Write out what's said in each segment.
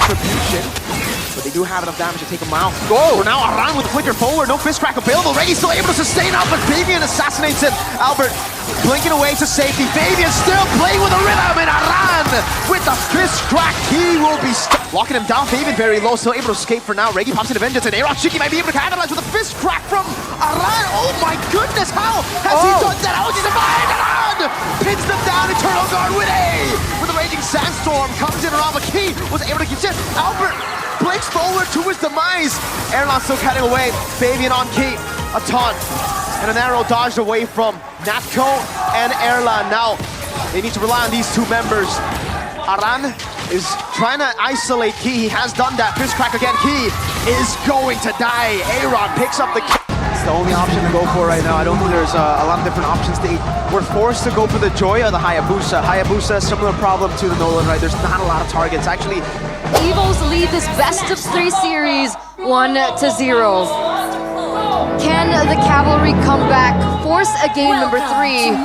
retribution. But they do have enough damage to take him out. Go! Now Aran with a flicker forward, no fist crack available. Reggie still able to sustain out, but Fabian assassinates him. Albert blinking away to safety. Fabian still playing with a rhythm, and Aran with the fist crack. He will be stuck. Locking him down. Fabian very low, still able to escape for now. Reggie pops into vengeance, and Aaron Shiki might be able to capitalize with a fist crack from Aran. Oh my goodness, how has he done that? How has he survived? Aran pins them down. Eternal Guard with a raging sandstorm comes in around. McKee was able to keep it. Albert blinks forward to his demise. Erlan still cutting away. Fabian on key. A taunt and an arrow dodged away from Natko and Erlan. Now they need to rely on these two members. Aran is trying to isolate Key. He has done that. Fist crack again. Key is going to die. Aaron picks up the kill. It's the only option to go for right now. I don't think there's a lot of different options to eat. We're forced to go for the Joy or the Hayabusa. Hayabusa, similar problem to the Nolan, right? There's not a lot of targets. Actually, Evos lead this best-of-3 series 1-0. Can the Cavalry come back, force a game number 3?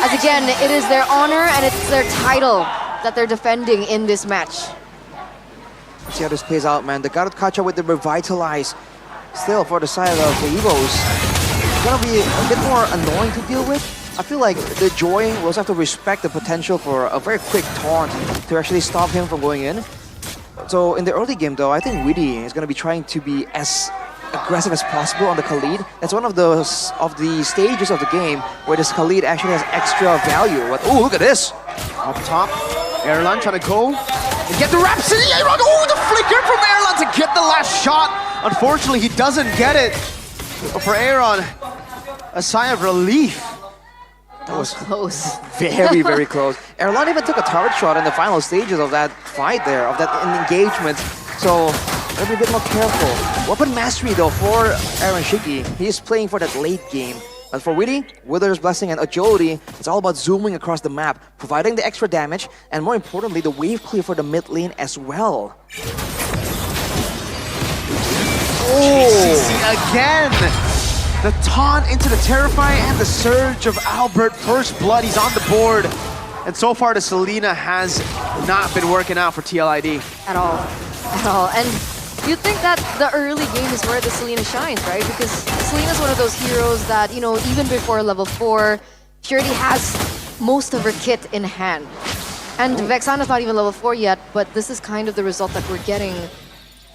As again, it is their honor and it's their title that they're defending in this match. Let's see how this plays out, man. They got to catch up with the Revitalize. Still, for the side of the Evos, it's gonna be a bit more annoying to deal with. I feel like the Joy will also have to respect the potential for a very quick taunt to actually stop him from going in. So in the early game though, I think Witty is gonna be trying to be as aggressive as possible on the Khalid. That's one of the stages of the game where this Khalid actually has extra value. But oh, look at this! Up top, Erlan trying to go and get the Rhapsody. Aaron, oh, the flicker from Erlan to get the last shot. Unfortunately, he doesn't get it. But for Aaron, a sigh of relief. That was close. Very, very close. Erlan even took a turret shot in the final stages of that fight there, of that engagement. So, gotta be a bit more careful. Weapon mastery though for Aaron Shiki. He is playing for that late game. And for Witty, Wither's Blessing and Agility, it's all about zooming across the map, providing the extra damage, and more importantly, the wave clear for the mid lane as well. Oh, again! The taunt into the Terrify and the Surge of Albert. First blood, he's on the board. And so far, the Selena has not been working out for TLID. At all. At all. And you'd think that the early game is where the Selena shines, right? Because Selena's one of those heroes that, you know, even before level 4, she already has most of her kit in hand. And Vexana's not even level 4 yet, but this is kind of the result that we're getting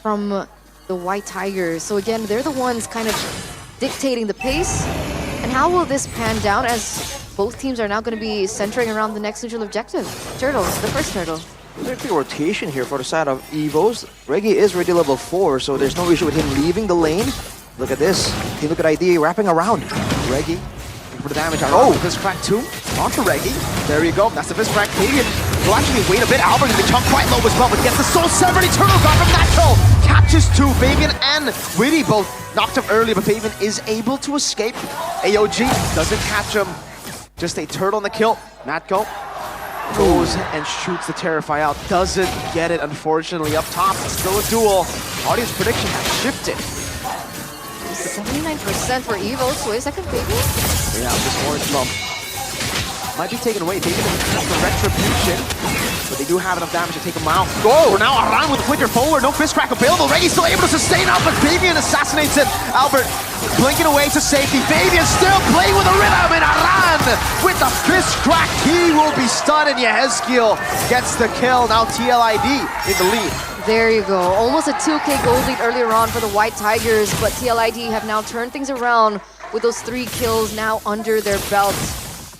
from the White Tigers. So again, they're the ones kind of dictating the pace. And how will this pan down as both teams are now going to be centering around the next neutral objective? Turtle, the first turtle. Very quick rotation here for the side of Evos. Reggie is already level 4, so there's no issue with him leaving the lane. Look at this. Team Look at ID wrapping around. Reggie for the damage. Oh, fist crack 2 onto Reggie. There you go. That's the fist crack. Fabian will actually wait a bit. Albert in the chunk quite low as well, but gets the Soul Severed. Eternal Guard from Natko. Catches 2. Fabian and Witty both knocked him earlier, but Fabian is able to escape. AOG doesn't catch him. Just a turtle on the kill. Natko goes and shoots the Terrify out. Doesn't get it, unfortunately. Up top, it's still a duel. Audience prediction has shifted. 79% for Evos. Wait a second, Fabian? Yeah, this orange bump might be taken away. Fabian has the retribution, but they do have enough damage to take him out. Go! Now Aran with a flicker forward. No fist crack available. Reggie still able to sustain out, but Fabian assassinates him. Albert blinking away to safety. Fabian still playing with a rhythm, and Aran with the fist crack. He will be stunned, and Yehezkiel gets the kill. Now TLID in the lead. There you go. Almost a 2K gold lead earlier on for the White Tigers, but TLID have now turned things around with those 3 kills now under their belt.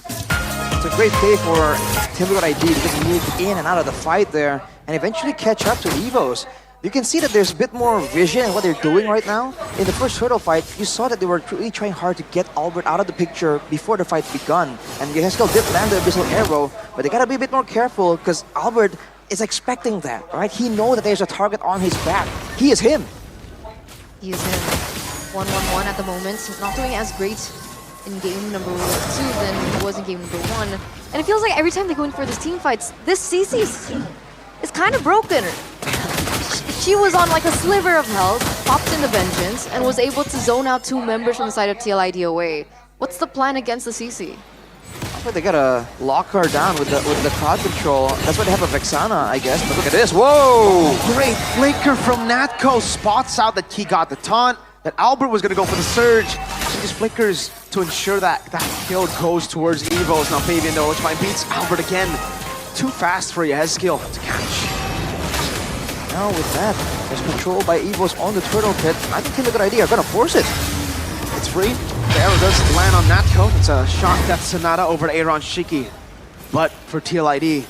It's a great play for Team Look at ID to just move in and out of the fight there and eventually catch up to Evos. You can see that there's a bit more vision in what they're doing right now. In the first turtle fight, you saw that they were really trying hard to get Albert out of the picture before the fight begun. And Yehezkiel did land the Abyssal Arrow, but they gotta be a bit more careful because Albert is expecting that, right? He knows that there's a target on his back. He is him. He is him. 1-1-1 at the moment. Not doing as great in game number 2 than he was in game number 1. And it feels like every time they go in for these team fights, this CC is kind of broken. She was on like a sliver of health, popped in the Vengeance, and was able to zone out 2 members from the side of TLID away. What's the plan against the CC? why they gotta lock her down with the crowd control. That's why they have a Vexana, I guess. But look at this. Whoa! Great flicker from Natco. Spots out that he got the taunt, that Albert was gonna go for the surge. She just flickers to ensure that that kill goes towards Evos. Now Fabian though, which might beats Albert again. Too fast for Yehezkiel to catch. Now with that, there's control by Evos on the turtle pit. I think it's a good idea. Gonna force it. It's free. The arrow does land on Natco. It's a shot death Sonata over to Aaron Shiki. But for TLID,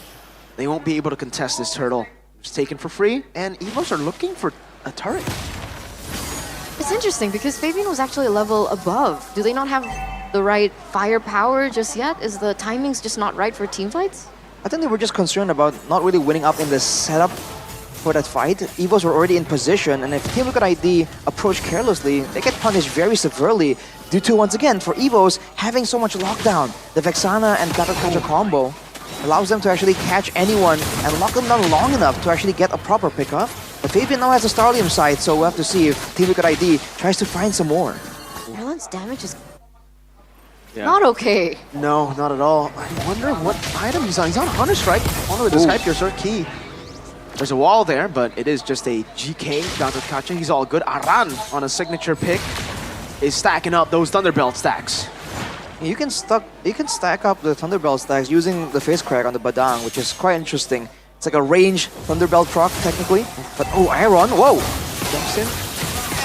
they won't be able to contest this turtle. It's taken for free, and Evos are looking for a turret. It's interesting because Fabian was actually a level above. Do they not have the right firepower just yet? Is the timings just not right for team fights? I think they were just concerned about not really winning up in the setup for that fight. Evos were already in position, and if Team Liquid ID approach carelessly, they get punished very severely due to, once again, for Evos having so much lockdown. The Vexana and Gatakacha combo allows them to actually catch anyone and lock them down long enough to actually get a proper pickup. But Fabian now has a Starlium sight, so we'll have to see if Team Liquid ID tries to find some more. Erlen's damage is not okay. No, not at all. I wonder what item he's on. He's on Hunter Strike. One of the Skype Piercer key. There's a wall there, but it is just a GK Gatakacha. He's all good. Aran on a signature pick is stacking up those Thunderbelt stacks. You can stack up the Thunderbelt stacks using the face crack on the Badang, which is quite interesting. It's like a range Thunderbelt proc technically. But oh, Aaron, whoa! Jumps in.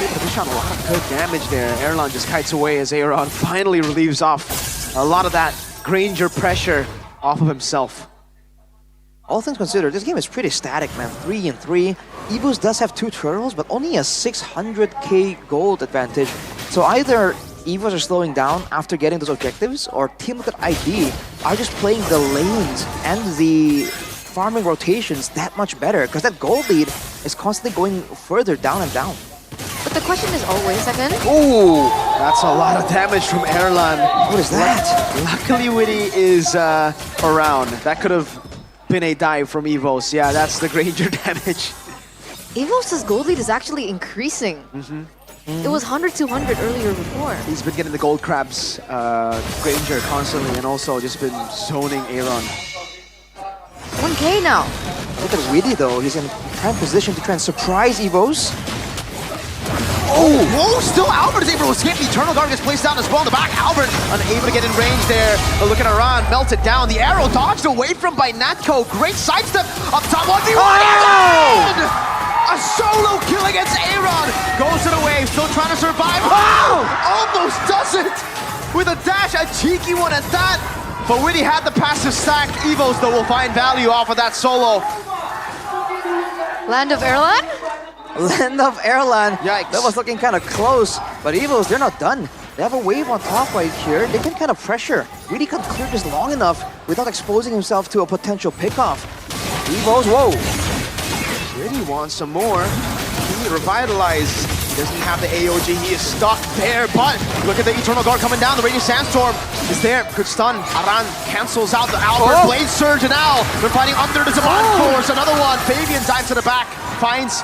He's shot a lot of good damage there. Erlan just kites away as Aaron finally relieves off a lot of that Granger pressure off of himself. All things considered, this game is pretty static, man. 3-3. Evos does have 2 turtles, but only a 600k gold advantage. So either Evos are slowing down after getting those objectives, or Team Liquid ID are just playing the lanes and the farming rotations that much better, because that gold lead is constantly going further down and down. But the question is, oh, wait a second. Ooh, that's a lot of damage from Erlan. What is that? Luckily, Witty is around. That could have been a dive from Evos. Yeah, that's the Granger damage. Evos' gold lead is actually increasing. It was 100-200 earlier before. He's been getting the gold crabs Granger constantly, and also just been zoning Aaron. 1k now. Look at Widdy though, he's in prime position to try and surprise Evos. Oh, whoa, still Albert is able to escape. The Eternal Guard gets placed down as well in the back. Albert unable to get in range there. But look at Aran, melt it down. The arrow dodged away from by Natco. Great sidestep up top. 1v1 again! A solo kill against Aaron. Goes to the wave, still trying to survive. Wow! Almost does it! With a dash, a cheeky one at that. But Witty had the passive stack. Evos, though, will find value off of that solo. Land of Erlan? Land of Erlan. Yikes. That was looking kind of close, but Evos, they're not done. They have a wave on top right here. They can kind of pressure. Really can't clear this long enough without exposing himself to a potential pickoff. Evos, whoa. Really wants some more. He revitalized. He doesn't have the AOG. He is stuck there, but look at the Eternal Guard coming down. The Radiant Sandstorm is there. Good stun. Aran cancels out the Albert Blade Surge, and now they're fighting under the Zaman Force. Another one. Fabian dives to the back, finds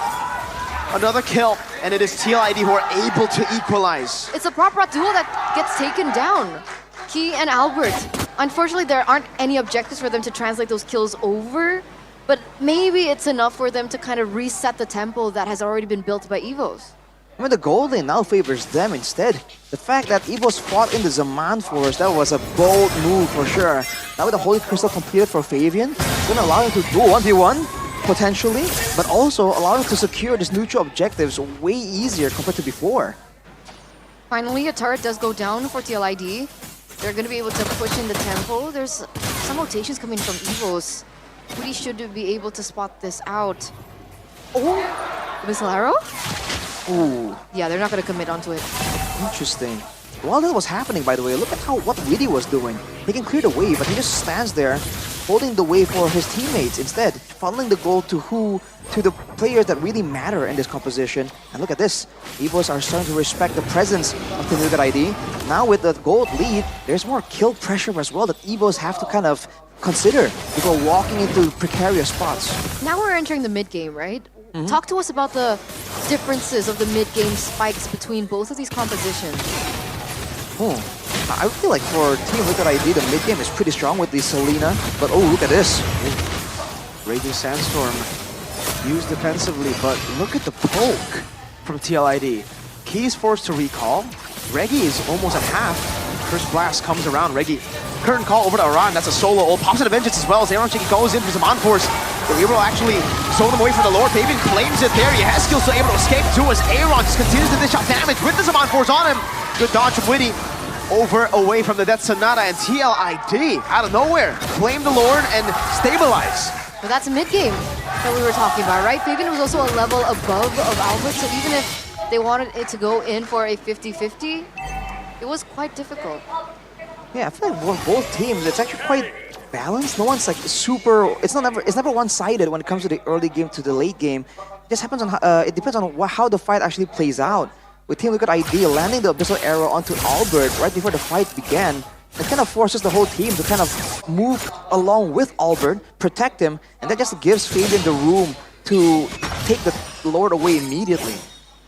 another kill, and it is TLID who are able to equalize. It's a prop rot duel that gets taken down. Key and Albert. Unfortunately, there aren't any objectives for them to translate those kills over, but maybe it's enough for them to kind of reset the tempo that has already been built by Evos. I mean, the gold lane now favors them instead. The fact that Evos fought in the Zaman Forest, that was a bold move for sure. Now with the Holy Crystal completed for Fabian, it's going to allow him to do 1v1, potentially, but also allow him to secure these neutral objectives way easier compared to before. Finally, a turret does go down for TLID. They're going to be able to push in the tempo. There's some rotations coming from Evos. We should be able to spot this out. Oh, Missile Arrow? Ooh, Yeah, they're not going to commit onto it. interesting. While that was happening, by the way, look at what Widdy was doing. He can clear the wave, but he just stands there, holding the wave for his teammates instead, funneling the gold to the players that really matter in this composition. And look at this, Evos are starting to respect the presence of Team Liquid ID. Now with the gold lead, there's more kill pressure as well that Evos have to kind of consider before walking into precarious spots. Now we're entering the mid-game, right? Talk to us about the differences of the mid-game spikes between both of these compositions. I feel like for Team Liquid ID, the mid game is pretty strong with the Selena. But oh, look at this. Raging Sandstorm used defensively, but look at the poke from TLID. Key is forced to recall. Reggie is almost at half. First blast comes around. Reggie, curtain call over to Aran. That's a solo ult. Pops into Vengeance as well as Aaron Shiki goes in for some on-force. They're able to actually zone them away from the Lord. Fabian claims it there. Yehezkiel still able to escape too as Aaron just continues to dish out damage with the Zaman Force on him. Good dodge from Witty. Over away from the Death Sonata, and TLID out of nowhere claim the Lord and stabilize. But that's a mid-game that we were talking about, right? Fabian was also a level above of Albert, so even if they wanted it to go in for a 50-50, it was quite difficult. Yeah, I feel like both teams, it's actually quite balanced. No one's like super. It's never one-sided when it comes to the early game to the late game. It just happens on it depends on how the fight actually plays out. With Team Liquid ID landing the Abyssal Arrow onto Albert right before the fight began, it kind of forces the whole team to kind of move along with Albert, protect him, and that just gives Fabian the room to take the Lord away immediately.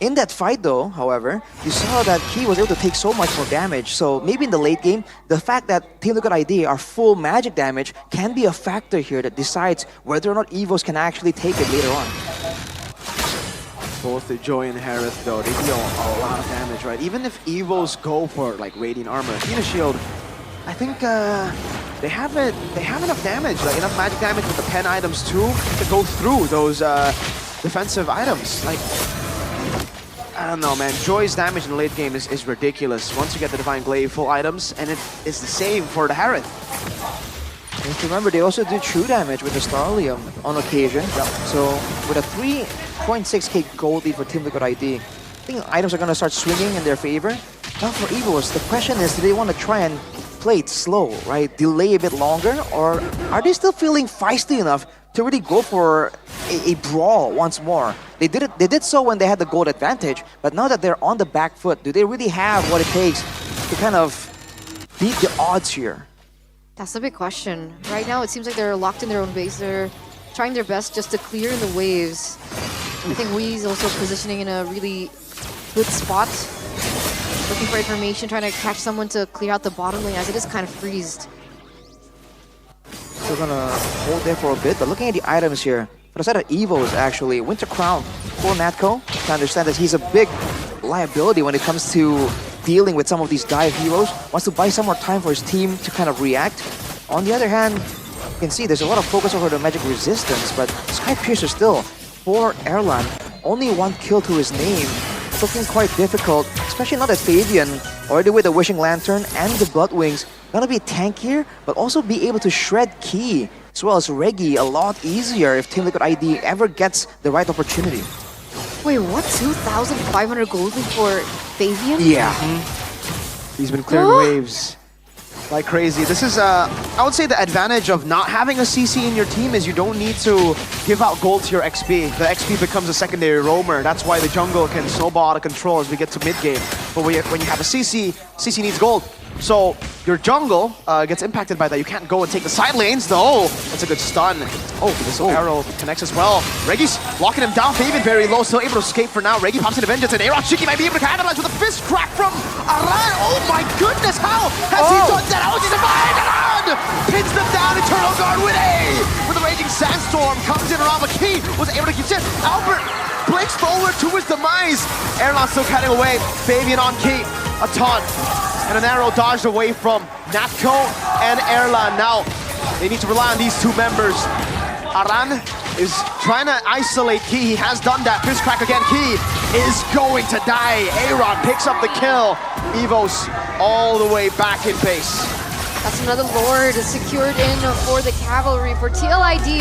In that fight though, however, you saw that Key was able to take so much more damage, so maybe in the late game, the fact that Team Liquid ID are full magic damage can be a factor here that decides whether or not Evos can actually take it later on. Both the Joy and Harith though, they deal a lot of damage, right? Even if Evos go for like Radiant Armor, Athena Shield, I think they have enough damage, like enough magic damage with the pen items too, to go through those defensive items. Like, I don't know, man. Joy's damage in the late game is ridiculous. Once you get the Divine Glaive full items, and it is the same for the Harith. And remember, they also do true damage with the Starlium on occasion. Yep. So with a 3.6k gold lead for Team Liquid ID, I think items are going to start swinging in their favor. Now for Evos, the question is, do they want to try and play it slow, right? Delay a bit longer, or are they still feeling feisty enough to really go for a brawl once more? They did so when they had the gold advantage, but now that they're on the back foot, do they really have what it takes to kind of beat the odds here? That's the big question. Right now, it seems like they're locked in their own base. They're trying their best just to clear in the waves. I think Wee's also positioning in a really good spot. Looking for information, trying to catch someone to clear out the bottom lane as it is kind of freezed. We're gonna hold there for a bit, but looking at the items here, for the side of Evos actually, Winter Crown for Natco. To understand that he's a big liability when it comes to dealing with some of these dive heroes. Wants to buy some more time for his team to kind of react. On the other hand, you can see there's a lot of focus over the magic resistance, but Sky Piercer still, for Erlan, only one kill to his name. It's looking quite difficult, especially now that Fabian, already with the Wishing Lantern and the Bloodwings, gonna be tankier, but also be able to shred Key, as well as Reggie, a lot easier if Team Liquid ID ever gets the right opportunity. Wait, what? 2,500 gold for Fabian? Yeah. He's been clearing waves like crazy. This is, I would say the advantage of not having a CC in your team is you don't need to give out gold to your XP. The XP becomes a secondary roamer. That's why the jungle can snowball out of control as we get to mid-game. But when you have a CC, CC needs gold. So your jungle gets impacted by that. You can't go and take the side lanes though. That's a good stun. Oh, this arrow connects as well. Reggie's locking him down. Fabian very low, still able to escape for now. Reggie pops into Vengeance, and Aaron Shiki might be able to capitalize with a fist crack from Aran. Oh my goodness, how has he done that? How has he survived? Aran pins them down. Eternal Guard with a Raging Sandstorm comes in around. The Key was able to keep it. Albert breaks forward to his demise. Erlan still cutting away. Fabian on Key. A taunt and an arrow dodged away from Natco and Erlan. Now they need to rely on these two members. Aran is trying to isolate Key. He has done that. Fist crack again. Key is going to die. Aaron picks up the kill. Evos all the way back in base. That's another Lord secured in for the Cavalry for TLID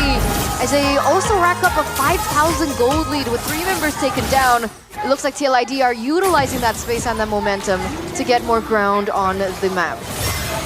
as they also rack up a 5,000 gold lead with 3 members taken down. It looks like TLID are utilizing that space and that momentum to get more ground on the map.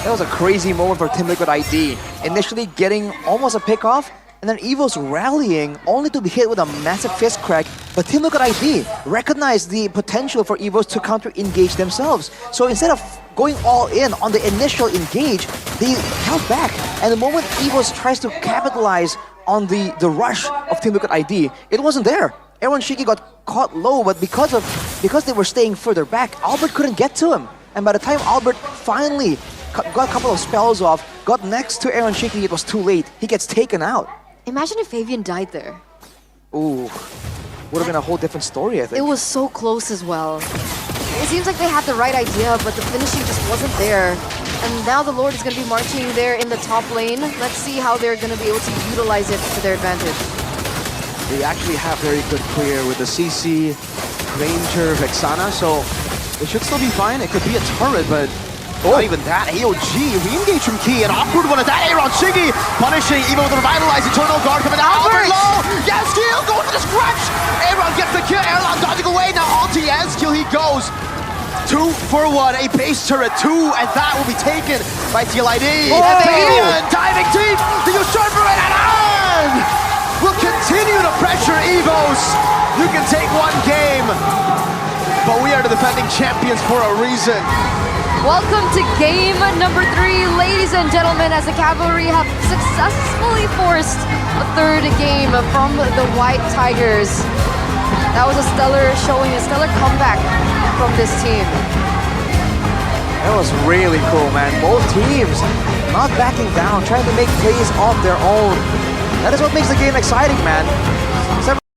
That was a crazy moment for Team Liquid ID. Initially getting almost a pick off, and then Evos rallying only to be hit with a massive fist crack. But Team Liquid ID recognized the potential for Evos to counter-engage themselves. So instead of going all in on the initial engage, they held back. And the moment Evos tries to capitalize on the rush of Team Liquid ID, it wasn't there. Aaron Shiki got caught low, but because they were staying further back, Albert couldn't get to him. And by the time Albert finally got a couple of spells off, got next to Aaron Shiki, it was too late. He gets taken out. Imagine if Fabian died there. Ooh, would have been a whole different story, I think. It was so close as well. It seems like they had the right idea, but the finishing just wasn't there. And now the Lord is going to be marching there in the top lane. Let's see how they're going to be able to utilize it to their advantage. They actually have very good clear with the CC, Ranger, Vexana, so it should still be fine. It could be a turret, but not even that. AOG, re-engage from Key, an awkward one at that. Aaron Shiggy punishing even with the revitalized Eternal Guard coming out. Albert low! Yes, kill! Going for the scratch! Aaron gets the kill, Aaron dodging away, now ulti ends, kill he goes. 2 for 1, a base turret 2, and that will be taken by TLID. Oh! Fabian diving deep, the usurper and will continue to pressure Evos. You can take one game, but we are the defending champions for a reason. Welcome to game number 3, ladies and gentlemen, as the Cavalry have successfully forced a third game from the White Tigers. That was a stellar showing, a stellar comeback from this team. That was really cool, man. Both teams not backing down, trying to make plays of their own. That is what makes the game exciting, man.